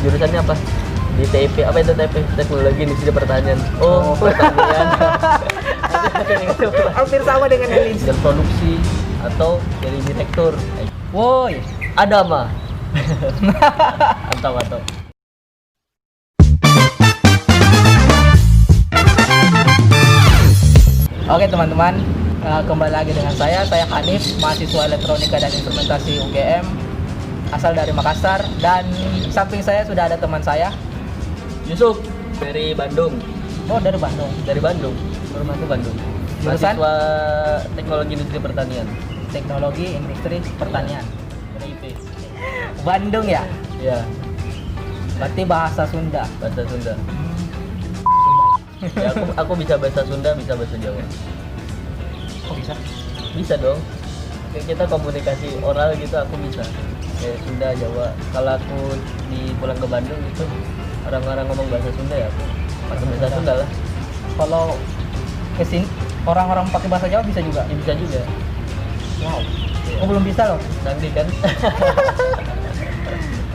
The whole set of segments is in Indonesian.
jurusannya apa? Di TIP, apa itu TIP? Teknologi Industri Pertanian. Oh, pertanian. Hampir sama dengan Elin. Dan produksi atau jadi direktur. Woi, Ada mah. Mantap. oke teman-teman, kembali lagi dengan saya Hanif, mahasiswa Elektronika dan Instrumentasi UGM, asal dari Makassar, dan samping saya sudah ada teman saya. Yusuf dari Bandung. Oh, dari Bandung. Dari Bandung. Rumahku Bandung. Jurusan? Mahasiswa Teknologi Industri Pertanian. Teknologi Industri Pertanian. TIP. Bandung ya? Ya, Berarti bahasa Sunda. bahasa Sunda. Sunda. Ya, aku bisa bahasa Sunda, bisa bahasa Jawa. Kok bisa? Bisa dong. Kayak kita komunikasi oral gitu aku bisa. Kayak Sunda, Jawa. Kalau aku pulang ke Bandung itu orang-orang ngomong bahasa Sunda ya aku pakai bahasa Sunda lah. Kalau kesini orang-orang pakai bahasa Jawa bisa juga. Ya, bisa juga. Wow. Oh, belum bisa loh. Nanti kan.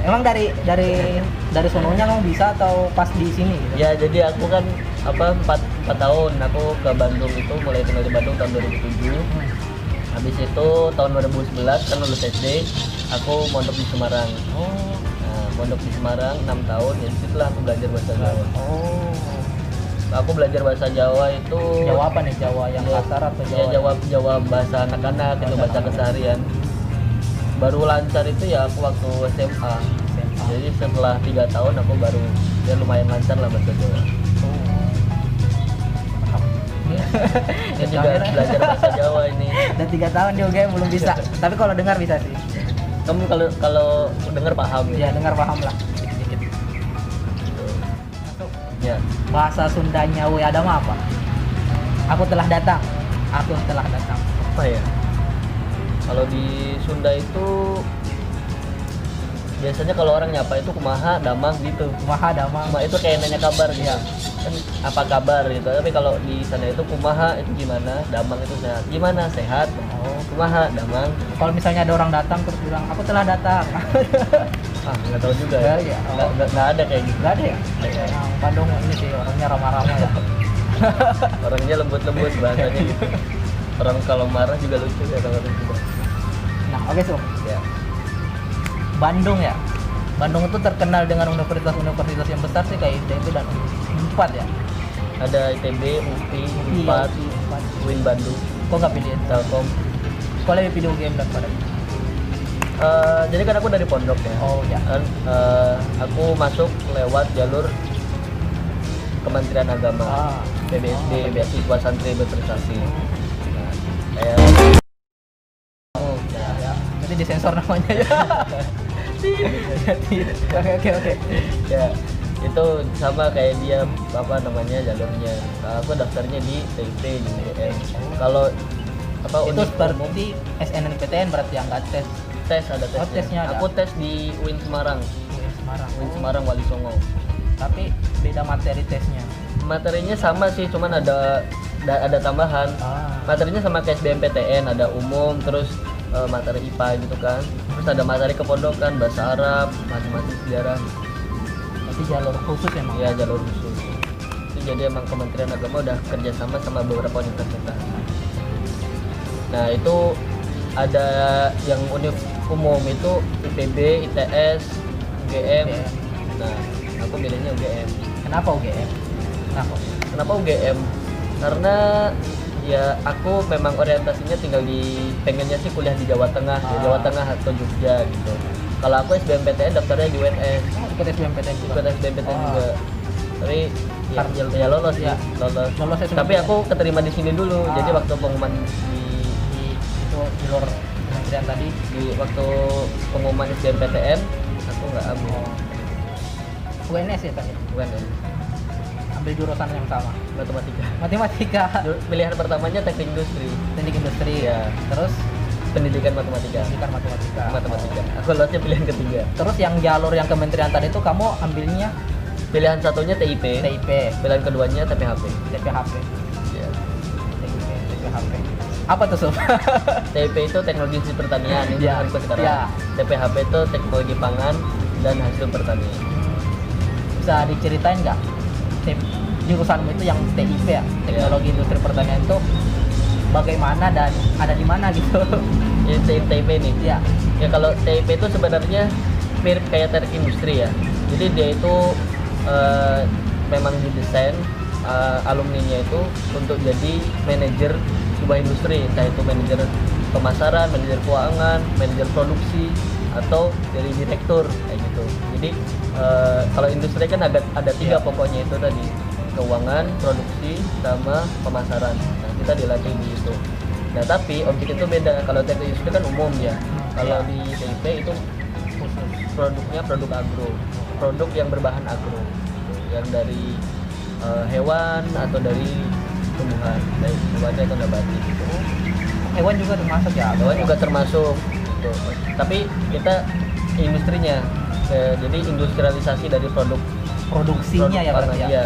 Emang dari sononya kamu bisa atau pas di sini gitu? Ya jadi aku kan 4 tahun aku ke Bandung itu mulai tinggal di Bandung tahun 2007. Habis itu tahun 2011 kan lulus SD, aku mondok di Semarang. Oh. Nah, mondok di Semarang 6 tahun, ya disitulah aku belajar bahasa Jawa. Oh. Aku belajar bahasa Jawa itu Jawa apa nih? Jawa yang Ya, kasar atau ya, Jawa? Jawa bahasa anak-anak itu bahasa keseharian. Baru lancar itu ya aku waktu SMA. Jadi setelah 3 tahun aku baru ya lumayan lancar lah bahasa Jawa. Saya juga belajar bahasa Jawa ini. Dan 3 tahun di UGM belum bisa. Tapi kalau dengar bisa sih. Kamu kalau dengar paham Ya dengar paham lah. Dikit-dikit. Ya. Bahasa Sundanya "we ada mah" apa? Aku telah datang. Apa ya? Kalau di Sunda itu biasanya kalau orang nyapa itu kumaha, damang gitu. Kumaha damang. Kumaha itu kayak nanya kabar gitu. Iya. Kan apa kabar gitu. Tapi kalau di sana itu kumaha itu gimana, damang itu sehat. Gimana? Sehat. Oh. Kumaha, damang. Kalau misalnya ada orang datang terus bilang aku telah datang. Ah, nggak tahu juga ya. Iya. Nggak ada kayak gitu. Enggak ada ya? Nah, Bandung ini sih orangnya ramah-ramah ya. Orangnya lembut-lembut bahasanya gitu. Orang kalau marah juga lucu ya kalau orang juga. Nah, oke Sob. Ya. Bandung ya. Bandung itu terkenal dengan universitas-universitas yang besar sih kayak ITB dan Unpad ya. Ada ITB, UPI, Unpad, UIN Bandung, Kok nggak pilih Telkom. Kok lebih pilih UGM daripada itu? Jadi kan aku dari pondok ya. Oh ya. Kan aku masuk lewat jalur Kementerian Agama, PBSD, beasiswa santri berprestasi. Nah, kayak Ya. Nanti disensor namanya ya. Oke. ya itu sama kayak dia apa namanya jalurnya. Nah, aku daftarnya di TIP di UGM. Kalau apa Itu univ seperti SNMPTN berarti yang nggak tes. tes ada tesnya. tesnya ada. Aku tes di UIN Semarang, Semarang. UIN Semarang Wali Songo. Tapi beda materi tesnya. Materinya sama sih, cuman ada tambahan. Materinya sama kayak SBMPTN, ada umum, terus materi IPA gitu kan. Terus ada materi kepondokan, bahasa Arab, matematik, sejarah. Tapi jalur khusus emang. Ya jalur khusus. Itu jadi emang Kementerian Agama udah kerjasama sama beberapa universitas. Nah itu ada yang univ umum itu IPB, ITS, UGM. Nah aku milihnya UGM. Kenapa UGM? Kenapa UGM? Karena ya aku memang orientasinya pengennya sih kuliah di Jawa Tengah, ya, Jawa Tengah atau Jogja gitu. Kalau aku SBMPTN daftarnya di UNS. Ikut SBMPTN juga. Ikut SBMPTN juga. Tapi ya lolos ya, lolos. Lolos SBMPTN. Tapi aku keterima di sini dulu. Jadi waktu pengumuman Itu di luar kementerian tadi. di waktu pengumuman SBMPTN aku nggak ambil. UNS ya tadi. UNS. Ambil jurusan yang sama. Matematika. Matematika. Pilihan pertamanya teknik industri. Teknik industri. Ya. Terus Pendidikan matematika. matematika. Aku lolosnya pilihan ketiga. Terus yang jalur yang kementerian tadi itu kamu ambilnya Pilihan satunya TIP. TIP, Pilihan keduanya TPHP. TPHP. Ya. TPHP. Apa tuh Sob? TIP itu teknologi industri pertanian ini Ya. jurusanku sekarang. Ya. TPHP itu teknologi pangan dan hasil pertanian. bisa diceritain nggak jurusanmu itu yang TIP ya, teknologi industri pertanian itu bagaimana dan ada di mana gitu? Ya, TIP nih. Ya. Ya kalau TIP itu sebenarnya mirip kayak teknik industri ya. Jadi dia itu memang didesain alumninya itu untuk jadi manajer sebuah industri, entah itu manajer pemasaran, manajer keuangan, manajer produksi, atau dari direktur kayak gitu. Jadi kalau industri kan ada tiga pokoknya itu tadi, keuangan, produksi, sama pemasaran. Nah kita dilatih di situ. Nah tapi objek itu beda. Kalau teknik industri kan umum ya. Kalau di TIP itu produknya produk agro, produk yang berbahan agro, yang dari hewan atau dari tumbuhan, dari hewannya atau nabati gitu. Hewan juga termasuk ya? Hewan juga termasuk gitu. Tapi kita industrinya, jadi industrialisasi dari produksinya ya berarti ya? Iya.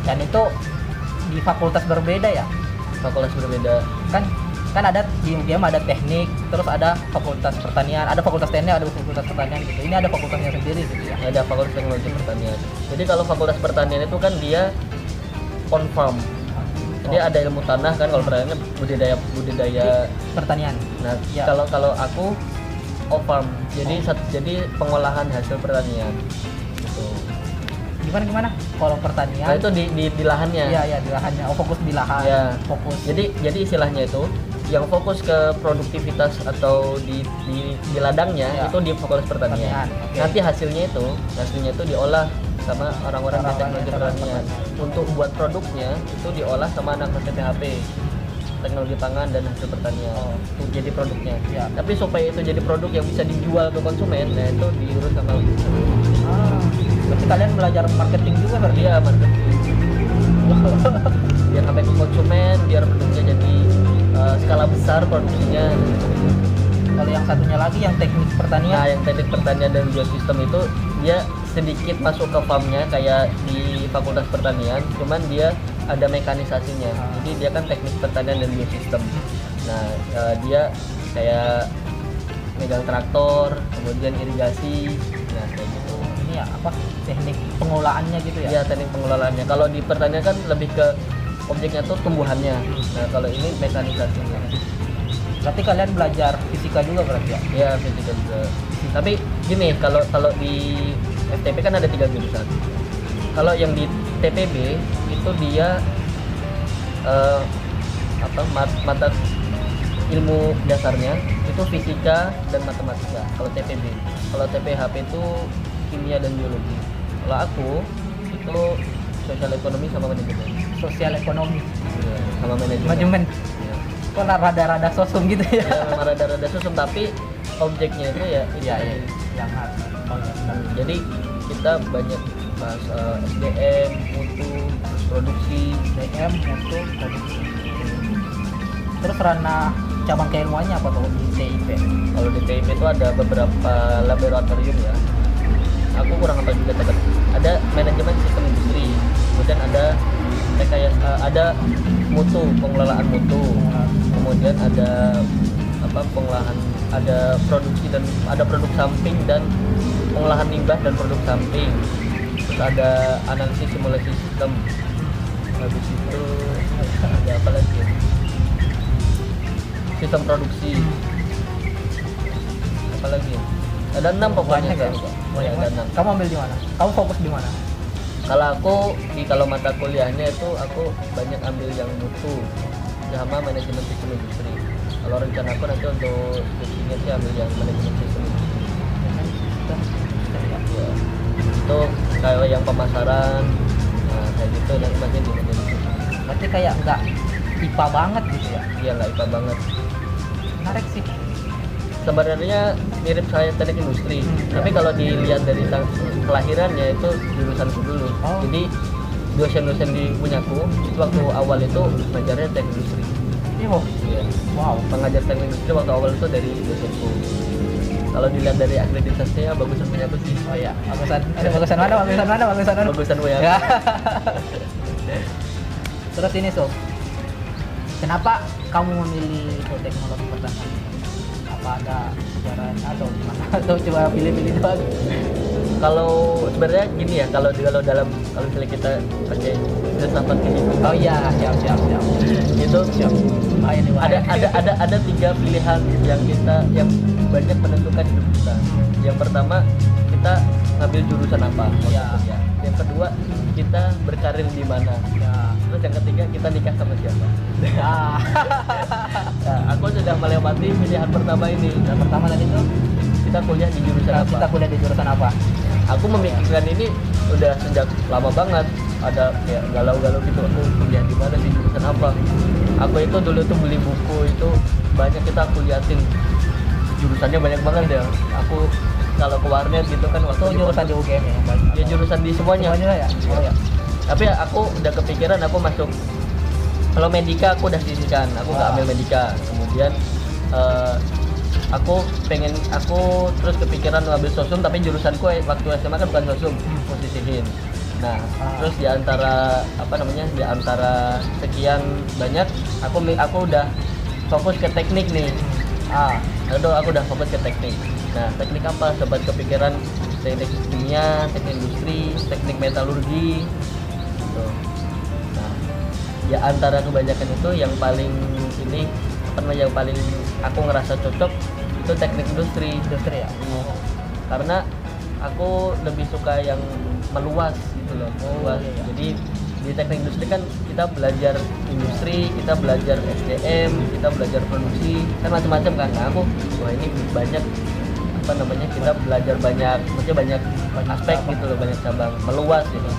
Dan itu di fakultas berbeda ya? Fakultas berbeda. Kan ada di UGM ada teknik, terus ada fakultas pertanian, ada fakultas teknik, ada fakultas pertanian gitu. Ini ada fakultasnya sendiri gitu ya? Ada fakultas teknologi pertanian. Jadi kalau fakultas pertanian itu kan dia on farm. Jadi ada ilmu tanah kan, kalau pertanian budidaya pertanian. Nah, ya. kalau aku off farm. Jadi pengolahan hasil pertanian. Gitu. Gimana? Kalau pertanian? Nah, itu di lahannya. Iya, di lahannya. Oh, fokus di lahan. Ya. Fokus. Jadi istilahnya itu yang fokus ke produktivitas atau di ladangnya itu di fakultas pertanian. Okay. Nanti hasilnya itu diolah sama orang-orang di teknologi pertanian. Untuk buat produknya itu diolah sama anak TPHP, teknologi pangan dan hasil pertanian. Untuk jadi produknya. Ya. Tapi supaya itu jadi produk yang bisa dijual ke konsumen, nah itu diurus sama berarti kalian belajar marketing juga berarti? Iya, marketing. Biar sampai ke konsumen, biar produknya jadi skala besar produksinya. Kalau yang satunya lagi yang teknik pertanian? Nah, yang teknik pertanian dan biosistem itu dia sedikit masuk ke farmnya kayak di fakultas pertanian, cuman dia ada mekanisasinya. Jadi dia kan teknik pertanian dan biosistem. Nah, dia kayak megang traktor, kemudian irigasi, nah kayak gitu. Ini ya apa? Teknik pengolahannya gitu ya? Iya, teknik pengelolaannya. Kalau di pertanian kan lebih ke objeknya tuh tumbuhannya. Nah, kalau ini mekanisasinya. Berarti kalian belajar fisika juga berarti ya? Iya, fisika juga. Tapi gini, kalau di FTP kan ada 3 jurusan. Kalau yang di TPB itu dia mata ilmu dasarnya itu fisika dan matematika. Kalau TPB, kalau TPHP itu kimia dan biologi. Kalau aku itu sosial ekonomi sama manajemen. Sosial ekonomi Ya, sama manajemen. Ya. Kok rada-rada sosum gitu ya? Ya, memang rada-rada susum, tapi objeknya itu ya itu Iya, tadi. yang harus. Jadi kita banyak bahas SDM, mutu, produksi, SDM, mutu, produksi. Terus ranah cabang keilmuannya apa kalau di TIP? Kalau di TIP itu ada beberapa laboratorium ya. Aku kurang apa juga, tapi ada manajemen sistem industri, kemudian ada ada mutu, pengelolaan mutu, kemudian ada pengolahan, ada produksi dan ada produk samping dan pengolahan limbah dan produk samping. Terus ada analisis simulasi sistem. Habis itu ada apa lagi? Sistem produksi. Apa lagi? Ada 6 pokoknya kan. Ya, Ada 6. Kamu ambil di mana? Kamu fokus di mana? Kalau aku kalau mata kuliahnya itu aku banyak ambil yang mutu sama manajemen sistem industri. Kalau rencana aku nanti untuk skripsinya sih ambil yang manajemen sistem industri. Ya. Itu kayak yang pemasaran, nah kayak gitu, dan masih di manajemen sistem. Berarti kayak nggak IPA banget gitu ya? Iya, nggak IPA banget. Menarik sih. Sebenarnya mirip saya teknik industri, tapi kalau dilihat dari kelahirannya itu jurusanku dulu. Jadi dosen-dosen di punyaku itu waktu awal itu ngajarnya teknik industri. Iya. Wow. Pengajar teknik industri waktu awal itu dari dosenku. Kalau dilihat dari akreditasinya bagusan punyaku sih. Oh iya. Bagusan mana? Bagusan punyaku. Ya. Terus ini Sob, kenapa kamu memilih teknologi pertanian? Apa ada sejarahnya atau gimana? Atau coba pilih-pilih doang? Kalau sebenarnya gini ya, kalau misalnya kita pakai filsafat kehidupan, Oh iya, siap. itu Siap. Bahaya nih, bahaya. ada 3 pilihan yang banyak menentukan hidup kita. Yang pertama, kita ngambil jurusan apa waktu Ya. kuliah. Yang kedua, kita berkarir di mana. Ya. Terus yang ketiga, kita nikah sama siapa. Ah. Nah, aku sudah melewati pilihan pertama ini. Yang pertama tadi tuh Kita kuliah di jurusan apa? kita kuliah di jurusan apa? Aku memikirkan ini udah sejak lama banget. Ada kayak galau-galau gitu, aku kuliah di mana, di jurusan apa. Aku itu dulu tuh beli buku itu banyak, aku liatin jurusannya banyak banget ya. Aku kalau ke warnet gitu kan waktu Itu jurusan di UGM ya? ya jurusan di semuanya. ya? Oh ya. Tapi aku udah kepikiran aku masuk. Kalau medika aku udah sisihkan, aku nggak ambil medika. Kemudian aku terus kepikiran ngambil sosum, tapi jurusanku waktu SMA kan bukan sosum, aku sisihin. Nah, terus di antara sekian banyak, aku udah fokus ke teknik nih. Aku udah fokus ke teknik. Nah, teknik apa? Sobat kepikiran teknik kimia, teknik industri, teknik metalurgi. Gitu. Nah, ya antara kebanyakan itu yang paling aku ngerasa cocok itu teknik industri ya. karena aku lebih suka yang meluas gitu loh. Meluas. Iya. Jadi di teknik industri kan kita belajar industri, kita belajar SDM, kita belajar produksi, kan macam-macam kan. Nah, wah ini banyak kita belajar maksudnya banyak aspek gitu loh, banyak cabang, meluas gitu.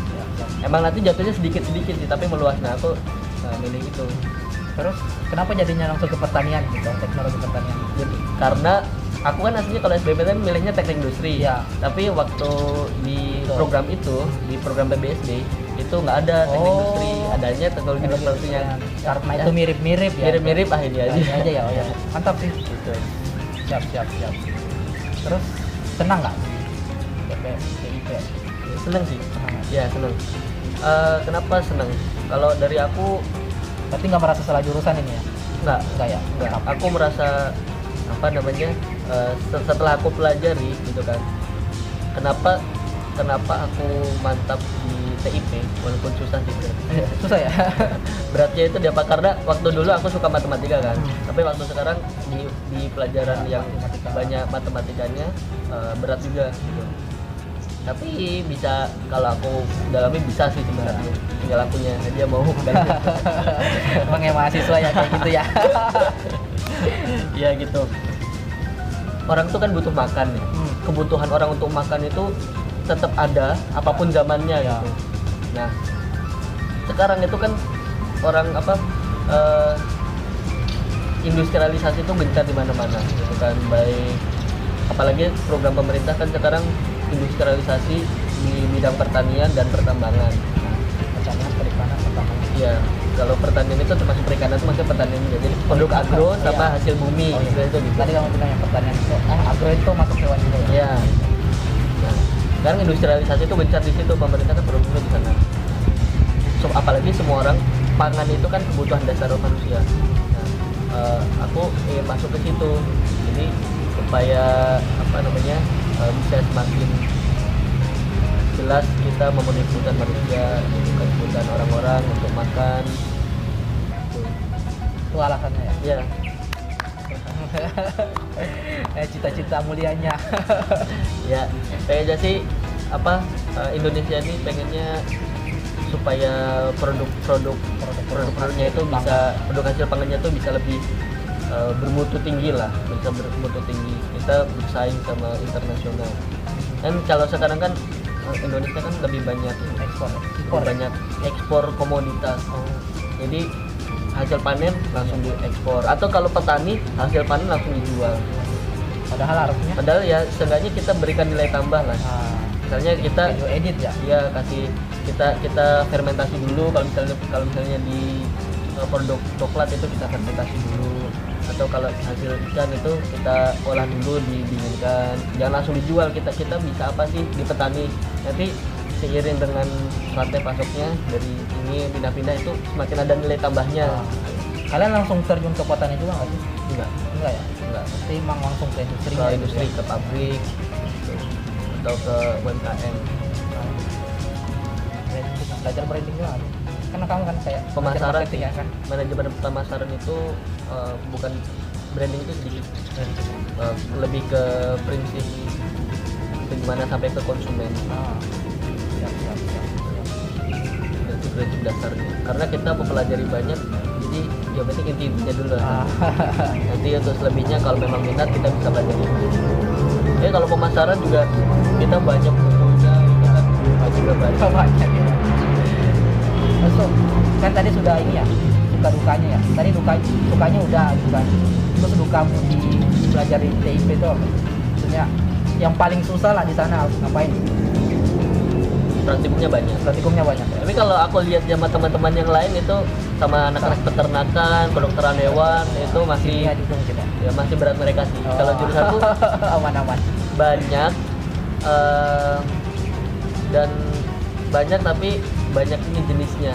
Emang nanti jatuhnya sedikit-sedikit sih, tapi meluas. Nah, aku milih itu. Terus kenapa jadinya langsung ke pertanian gitu, teknologi pertanian? Jadi karena aku kan aslinya kalau SBMPTN milihnya teknik industri. Ya. Tapi waktu di program PBSD itu nggak ada teknik industri, adanya teknologi pertanian. Karena itu mirip-mirip ya. Mirip-mirip ini aja. Ini aja ya. Oh ya. Mantap sih. Gitu. Siap. Terus senang nggak PIP? Seneng sih. Ya seneng. Kenapa seneng? Kalau dari aku Tapi nggak merasa salah jurusan ini ya? Nggak ya? Enggak. Aku merasa setelah aku pelajari gitu kan, kenapa aku mantap di TIP walaupun susah sih. Susah ya? Beratnya itu karena waktu dulu aku suka matematika kan, tapi waktu sekarang di pelajaran yang banyak matematikanya berat juga gitu. Tapi bisa, kalau aku dalami bisa sih sebenarnya, tinggal akunya aja mau dan Emang ya mahasiswa ya kayak gitu ya? ya gitu. Orang tuh kan butuh makan nih. Kebutuhan orang untuk makan itu tetap ada apapun zamannya gitu. Nah, sekarang itu kan orang industrialisasi itu gencar di mana-mana gitu kan, baik apalagi program pemerintah kan sekarang industrialisasi di bidang pertanian dan pertambangan. Pertanian, perikanan, pertambangan. Iya, kalau pertanian itu termasuk perikanan itu maksudnya pertanian juga. Jadi produk agro sama hasil bumi gitu. Tadi kamu bilang yang pertanian itu, agro itu masuk hewan juga ya? Iya. Nah, sekarang industrialisasi itu gencar di situ, pemerintah kan produknya di sana. Apalagi semua orang, pangan itu kan kebutuhan dasar manusia. Nah, aku masuk ke situ. Jadi supaya bisa semakin jelas kita memenuhi kebutuhan manusia, kebutuhan orang-orang untuk makan. Itu alasannya ya? Iya. Cita-cita mulianya. Ya, kayaknya sih Indonesia ini pengennya supaya produk-produknya itu bisa, produk hasil pangannya itu bisa lebih bermutu tinggi lah, bisa bermutu tinggi, kita bersaing sama internasional. Dan kalau sekarang kan Indonesia kan lebih banyak ekspor komoditas. Jadi hasil panen langsung diekspor, atau kalau petani hasil panen langsung dijual. Padahal ya seenggaknya kita berikan nilai tambah lah. Misalnya kita edit ya? Iya, kita fermentasi dulu, kalau misalnya di produk coklat itu kita fermentasi dulu, atau kalau hasil ikan itu kita olah dulu, didinginkan, jangan langsung dijual. Kita bisa apa sih di petani, nanti seiring dengan rantai pasoknya dari ini pindah-pindah itu semakin ada nilai tambahnya. Kalian langsung terjun ke petani juga nggak sih? Enggak ya? Enggak. Pasti emang langsung ke industri. Ke industri, ke pabrik gitu. atau ke UMKM. Belajar branding juga kan? Karena kamu kan kayak Pemasaran marketing sih. ya kan. Manajemen pemasaran itu bukan branding itu sedikit. Lebih ke prinsip bagaimana sampai ke konsumen. Siap. Itu prinsip dasarnya. Karena kita mempelajari banyak, jadi yang penting intinya dulu. Nanti untuk selebihnya kalau memang minat kita bisa pelajari. Kalau pemasaran juga kita banyak bukunya, kita kan juga banyak. Banyak ya. Masuk kan tadi sudah ini ya, suka dukanya ya. Tadi sukanya udah gitu kan. Terus dukamu di pelajari TIP itu maksudnya yang paling susah lah di sana harus ngapain? Praktikumnya banyak. Praktikumnya banyak ya. Tapi kalau aku lihat sama teman-teman yang lain itu sama anak-anak peternakan, kedokteran hewan itu masih Kimia gitu mungkin ya. ya masih berat mereka sih. Kalau jurusanku aman-aman. banyak dan banyak tapi banyak ini jenisnya.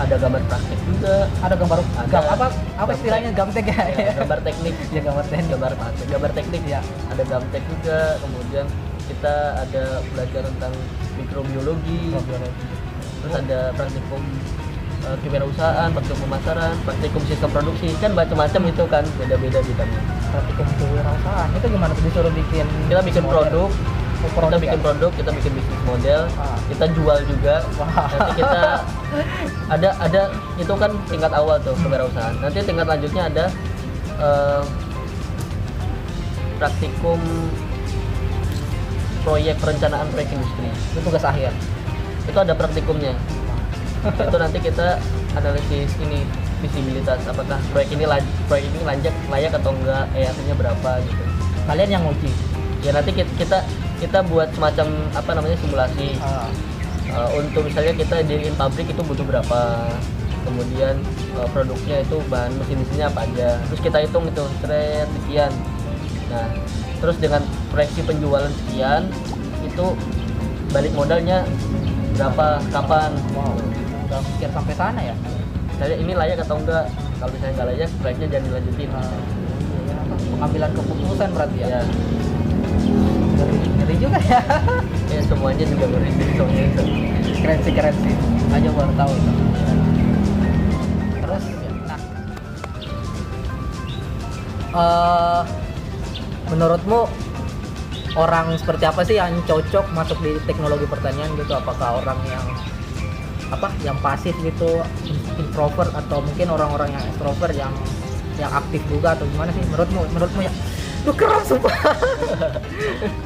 Ada gambar praktek juga, Ada gambar Ada. apa Gamtek. istilahnya gamtek ya? ya, gambar teknik, Ya gambar teknik. gambar teknik Ya. ada gamtek juga. Kemudian kita ada belajar tentang mikrobiologi, terus ada praktikum kewirausahaan, praktikum pemasaran, praktikum sistem produksi, kan macam-macam itu kan, beda-beda bidangnya. Praktikum kewirausasahaan itu gimana tuh, disuruh bikin? Kita bikin model? produk, Produk kita bikin ya? produk, kita bikin bisnis model, kita jual juga. Wah. Nanti kita ada itu kan tingkat awal tuh kewirausahaan. Nanti tingkat lanjutnya ada praktikum proyek perencanaan proyek industri. Itu tugas akhir. Itu ada praktikumnya. Itu nanti kita analisis ini visibilitas, apakah proyek ini layak atau enggak, ERT-nya berapa gitu. Kalian yang nguji. Ya nanti kita buat semacam apa namanya simulasi. Untuk misalnya kita diriin pabrik itu butuh berapa, kemudian produknya itu bahan mesin-mesinnya apa aja, terus kita hitung itu tren sekian. Nah terus dengan proyeksi penjualan sekian itu balik modalnya berapa, kapan. Wow. Udah mikir sampai sana ya. Misalnya ini layak atau enggak, kalau misalnya nggak layak proyeknya jangan dilanjutin. Pengambilan keputusan berarti ya. Ya, Ngeri juga ya. ya semuanya juga ngeri soalnya itu. Keren sih. Aja baru tahu itu. Terus menurutmu orang seperti apa sih yang cocok masuk di teknologi pertanian gitu? Apakah orang yang pasif gitu, introvert, atau mungkin orang-orang yang extrovert yang aktif juga, atau gimana sih menurutmu ya? Lu keren sumpah.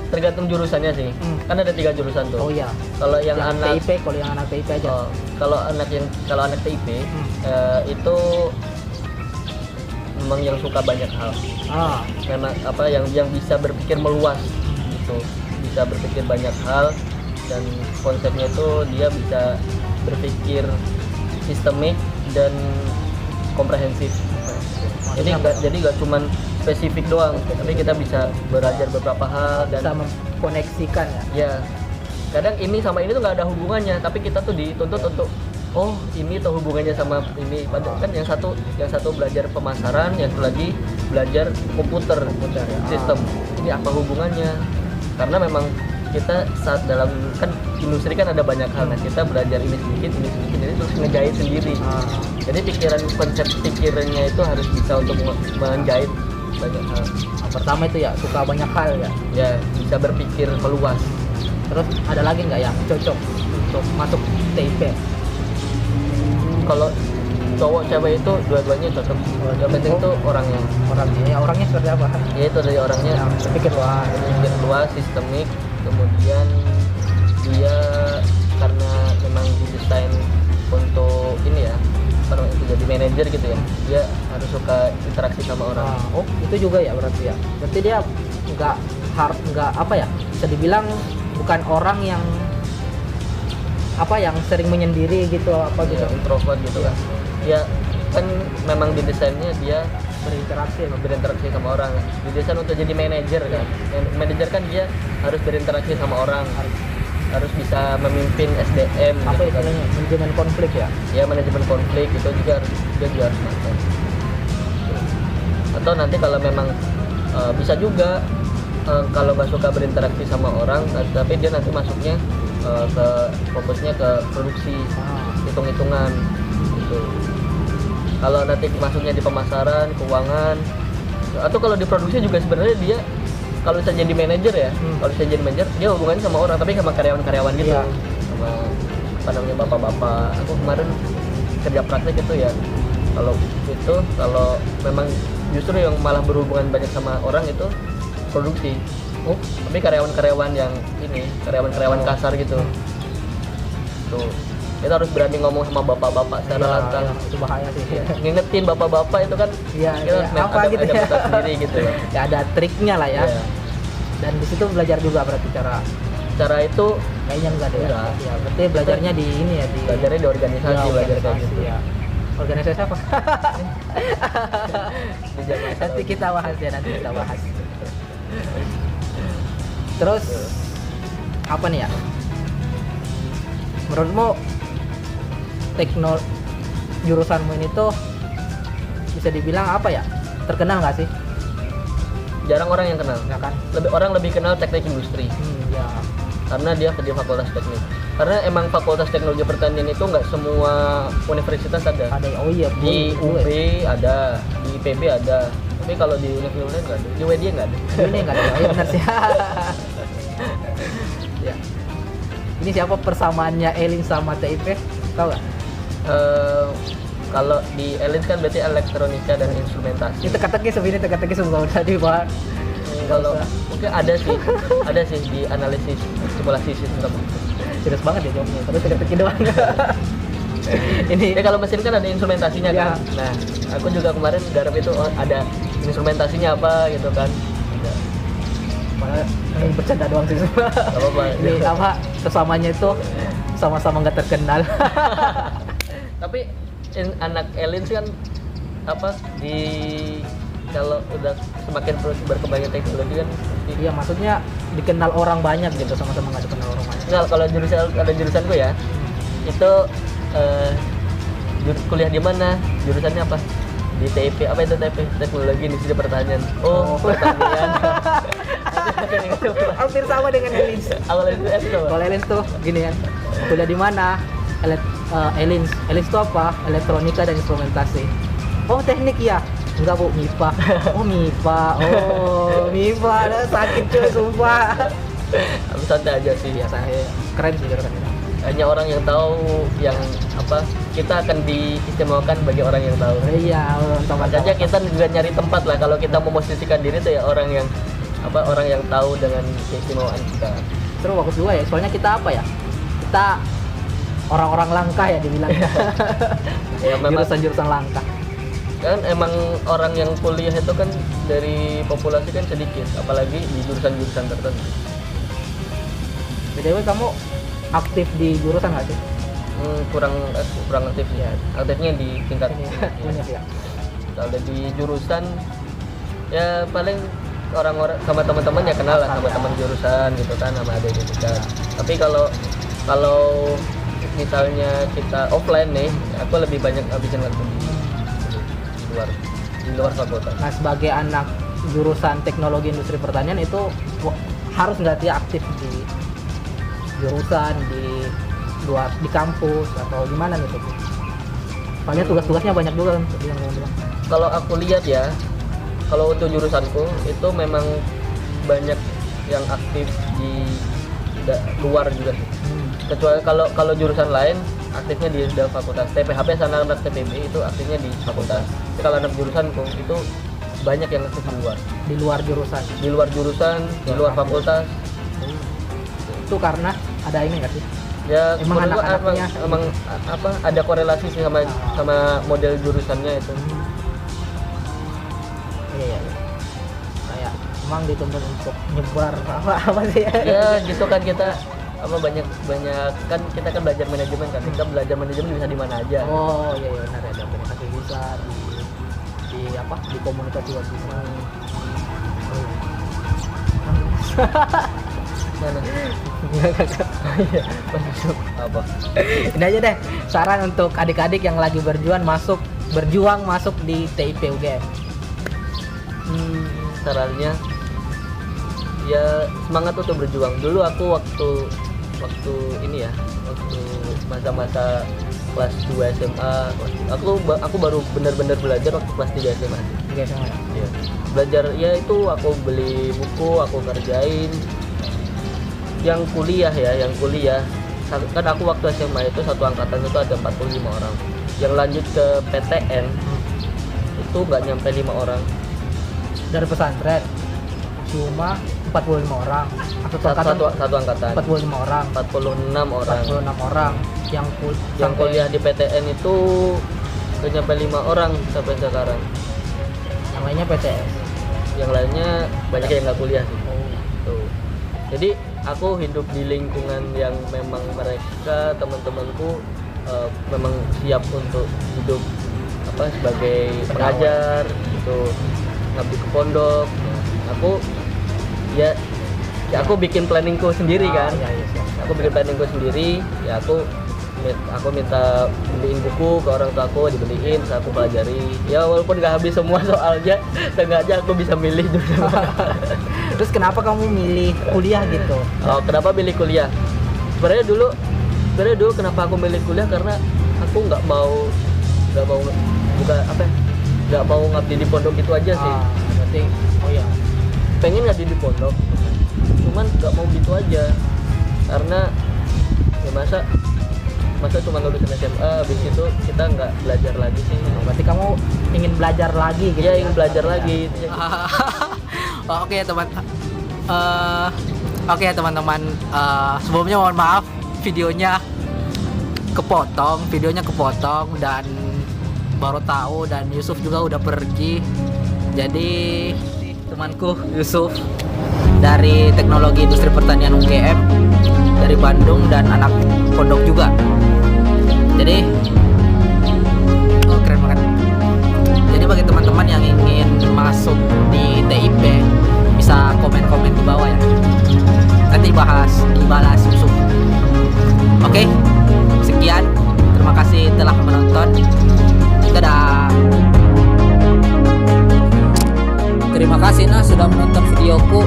Tergantung jurusannya sih. Kan ada 3 jurusan tuh. Oh iya. Kalau yang anak TIP, kalau yang anak TIP aja. kalau anak TIP itu memang yang suka banyak hal. Memang yang bisa berpikir meluas gitu. Bisa berpikir banyak hal, dan konsepnya itu dia bisa berpikir sistemik dan komprehensif. Jadi nggak cuman spesifik doang, tapi kita bisa belajar beberapa hal dan bisa mengkoneksikan ya. Ya, kadang ini sama ini tuh nggak ada hubungannya, tapi kita tuh dituntut untuk ini tuh hubungannya sama ini. Padahal kan yang satu belajar pemasaran, yang satu lagi belajar komputer ya. sistem. Ini apa hubungannya? Karena memang kita saat dalam kan industri kan ada banyak hal. Nah, kita belajar ini sedikit, jadi terus ngejahit sendiri. Jadi konsep pikirannya itu harus bisa untuk menjahit banyak hal. Pertama itu ya suka banyak hal ya. Ya, bisa berpikir meluas. Terus ada lagi nggak yang cocok untuk masuk TIP? Kalau cowok cewek itu dua-duanya cocok. Yang penting itu orangnya. Orangnya seperti apa? Ya itu dari orangnya. Berpikir luas, sistemik, kemudian dia karena memang didesain untuk ini ya, itu jadi manajer gitu ya, dia harus suka interaksi sama orang. Itu juga ya berarti ya. Berarti dia nggak bisa dibilang bukan orang yang yang sering menyendiri gitu gitu. Introvert gitu kan. Ya kan memang didesainnya dia berinteraksi sama orang. Didesain untuk jadi manajer kan. Manajer kan dia harus berinteraksi sama orang, harus bisa memimpin SDM. Istilahnya manajemen konflik ya? Ya, manajemen konflik itu juga harus masuk. Atau nanti kalau memang bisa juga kalau nggak suka berinteraksi sama orang, tapi dia nanti masuknya ke fokusnya ke produksi, hitung-hitungan gitu. Kalau nanti masuknya di pemasaran, keuangan, atau kalau di produksi juga sebenarnya dia kalau bisa jadi manajer ya, kalau bisa jadi manajer dia hubungannya sama orang, tapi sama karyawan-karyawan gitu, Iya. sama apa namanya bapak-bapak. Aku kemarin kerja praktek itu ya, kalau memang justru yang malah berhubungan banyak sama orang itu produksi. Tapi karyawan-karyawan yang ini, karyawan-karyawan kasar gitu. Tuh, kita harus berani ngomong sama bapak-bapak secara lantang. Itu bahaya sih. Ngingetin bapak-bapak itu kan Iya, kita apa ada, gitu ada ya. batas sendiri gitu loh. Ya ada triknya lah ya. Iya. Dan di situ belajar juga berarti Cara itu kayaknya enggak deh. Enggak. Ya, berarti belajarnya di ini ya di belajarnya di organisasi, belajar kayak gitu. ya. Organisasi apa? Di zaman nanti kita bahas ya, nanti kita bahas. Terus apa nih ya? Menurutmu jurusanmu ini tuh bisa dibilang apa ya? Terkenal nggak sih? jarang orang yang kenal. Nggak kan? Orang lebih kenal teknik industri Ya. karena dia kerja fakultas teknik. Karena emang fakultas teknologi pertanian itu nggak semua universitas ada. Ada oh iya Di dulu UB ya. ada, di IPB ada. Tapi kalau di universitas lain nggak ada. Di UED nggak ada. Ini nggak ada. Oh, iya benar sih. Ya. Ini siapa persamaannya Elin sama TIP? Tahu nggak? Kalau di ELINS kan berarti elektronika dan instrumentasi. Ini teka-teki sebenarnya teka-teki semua tadi Pak. Kalau mungkin ada sih di analisis simulasi sistem. Serius banget ya jawabnya. Terus teka-teki doang. Ini Ya kalau mesin kan ada instrumentasinya Ya. kan. Nah, aku juga kemarin garap itu ada instrumentasinya apa gitu kan. Ada. malah ini bercanda doang sih semua. Gak apa-apa. Ini apa sesamanya itu sama-sama nggak terkenal. Tapi anak ELINS kan apa di kalau udah semakin berkembangnya teknologi kan Iya maksudnya dikenal orang banyak gitu, sama-sama nggak dikenal orang banyak. Nah, kalau jurusanku ya itu kuliah di mana, jurusannya apa, di TIP. Apa itu TIP? Teknologi Industri Pertanian. Pertanian. Hampir sama dengan Elins. Awalnya itu apa? Kalau Elins tuh gini kan, kuliah di mana? Elins itu apa? Elektronika dan instrumentasi. Oh teknik ya? Enggak bu, MIPA. Oh MIPA, ada sakit cuy sumpah. Aku santai aja sih. Biasa keren sih keren. Hanya orang yang tahu yang apa, kita akan diistimewakan bagi orang yang tahu. Iya, Makanya kita juga nyari tempat lah kalau kita memosisikan diri tuh ya orang yang tahu dengan keistimewaan kita. Terus bagus juga ya, soalnya kita apa ya? Kita orang-orang langka ya dibilang. Ya memang Jurusan-jurusan langka. kan emang orang yang kuliah itu kan dari populasi kan sedikit, apalagi di jurusan-jurusan tertentu. BTW kamu aktif di jurusan nggak sih? Kurang aktif sih. Ya. Aktifnya di tingkat Ini ya. kalau di jurusan ya paling orang-orang sama teman-teman ya kenal lah sama teman jurusan gitu kan, sama adik gitu kan. Tapi kalau misalnya kita offline nih, aku lebih banyak habisin waktu di luar fakultas. Nah sebagai anak jurusan teknologi industri pertanian itu harus nggak dia aktif di jurusan, di luar, di kampus atau gimana gitu? Soalnya tugas-tugasnya banyak juga kan. Kalau aku lihat ya, kalau untuk jurusanku itu memang banyak yang aktif di luar juga sih. Kecuali kalau jurusan lain aktifnya di fakultas. TPHP sana anak TPB itu aktifnya di fakultas. Tapi kalau anak jurusanku itu banyak yang aktif di luar. Di luar jurusan. Di luar jurusan, di luar fakultas. Itu karena ada ini nggak sih? Ya Emang menurut gua anak-anaknya emang apa ada korelasi sih sama model jurusannya itu. Iya. Kayak emang dituntut untuk nyebar apa sih? Ya gitu kan kita apa banyak kan kita kan belajar manajemen kan. Kita belajar manajemen bisa di mana aja. Oh iya benar ada komunikasi bisa di apa di komunitas juga bisa. Mana? Iya, Apa? ini aja deh saran untuk adik-adik yang lagi berjuang masuk di TIP UGM. Sarannya ya semangat untuk berjuang. Dulu aku waktu ini ya, waktu masa-masa kelas 2 SMA, aku baru benar-benar belajar waktu kelas 3 SMA. Iya. Belajar ya itu aku beli buku, aku kerjain. Yang kuliah kan aku waktu SMA itu satu angkatan itu ada 45 orang. Yang lanjut ke PTN itu nggak nyampe 5 orang. Dari pesantren cuma 45 orang. Satu angkatan 45 orang. 46 orang. 46 orang yang Kuliah di PTN itu nggak nyampe 5 orang sampai sekarang. Yang lainnya PTS. Yang lainnya banyak yang nggak kuliah sih. Oh. Tuh. Jadi aku hidup di lingkungan yang memang mereka teman-temanku memang siap untuk hidup sebagai pengajar gitu, ngabdi ke pondok. Aku aku bikin planningku sendiri kan. Iya. Aku bikin planningku sendiri, ya aku minta beliin buku ke orang tua aku, dibeliin, terus aku pelajari. Ya walaupun nggak habis semua soalnya, seenggaknya aku bisa milih juga. Terus kenapa kamu milih kuliah gitu? Oh, kenapa milih kuliah? Sebenarnya dulu kenapa aku milih kuliah karena aku nggak mau ngabdi di pondok itu aja sih. Berarti ya. Pengen ngabdi di pondok, cuman nggak mau gitu aja karena ya masa cuma lulusan SMA habis itu kita nggak belajar lagi sih. Berarti kamu ingin belajar lagi gitu? Iya, ingin belajar lagi. Oke teman-teman, sebelumnya mohon maaf videonya kepotong dan baru tahu, dan Yusuf juga udah pergi. Jadi temanku Yusuf dari Teknologi Industri Pertanian UGM dari Bandung dan anak pondok juga. Jadi keren banget. Jadi bagi teman-teman yang ingin masuk di TIP bisa komen-komen di bawah ya. Nanti dibalas Yusuf. Oke, sekian. Terima kasih telah menonton. Dadah. Terima kasih sudah menonton videoku.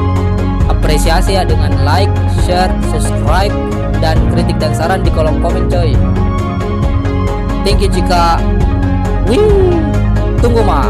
Apresiasi ya dengan like, share, subscribe, dan kritik dan saran di kolom komen coy. Thank you jika tunggu mah.